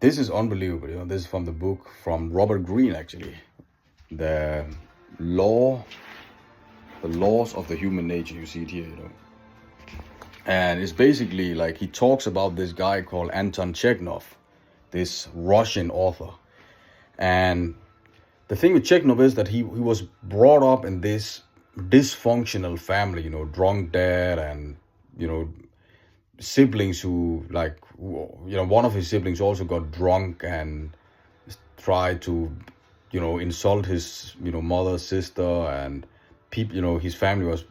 This is unbelievable. This is from the book from Robert Greene, actually. The law, the laws of the human nature. You see it here. And it's basically like he talks about this guy called Anton Chekhov, this Russian author. And the thing with Chekhov is that he was brought up in this dysfunctional family, drunk dad and, siblings who one of his siblings also got drunk and tried to, insult his, mother, sister, and people, his family was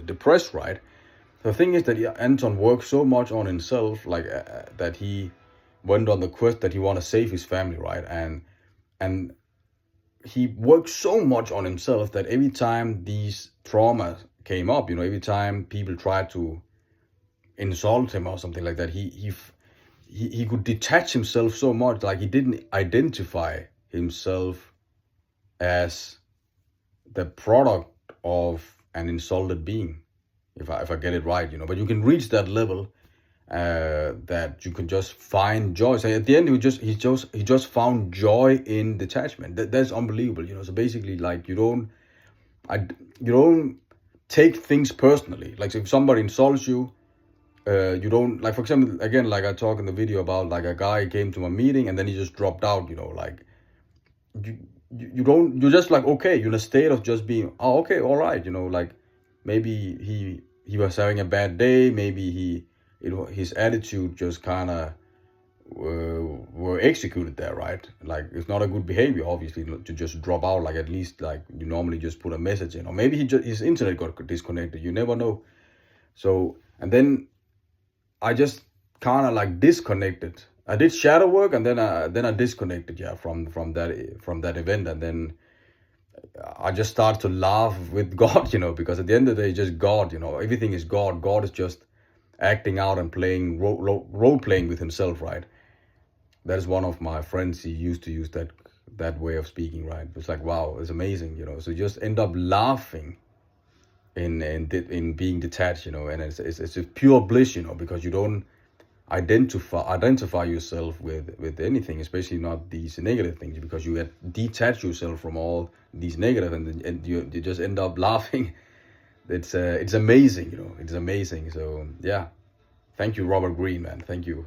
depressed, right? The thing is that Anton worked so much on himself, that he went on the quest that he want to save his family, right? And he worked so much on himself that every time these traumas came up, every time people tried to insult him or something like that, he could detach himself so much, like he didn't identify himself as the product of an insulted being, if I get it right, But you can reach that level that you can just find joy. So at the end, he just found joy in detachment. That's unbelievable, So basically, like you don't take things personally. Like, so if somebody insults you, you don't, like, for example, again, like I talk in the video about, like, a guy came to my meeting and then he just dropped out. Like you don't, you're just like, okay, you're in a state of just being, oh, okay, all right, like maybe he was having a bad day, maybe his attitude just kind of were executed there, right? Like, it's not a good behavior, obviously, to just drop out. Like, at least, like, you normally just put a message in, or maybe his internet got disconnected, you never know. So, and then I just kind of like disconnected. I did shadow work, and then I disconnected, from that event, and then I just started to laugh with God, because at the end of the day, it's just God, everything is God. God is just acting out and playing role playing with himself, right? That is one of my friends. He used to use that way of speaking, right? It's like, wow, it's amazing, So you just end up laughing in being detached, and it's a pure bliss, because you don't identify yourself with anything, especially not these negative things, because you detach yourself from all these negative, and you just end up laughing. It's amazing, it's amazing. So yeah, thank you, Robert Greene, man. Thank you.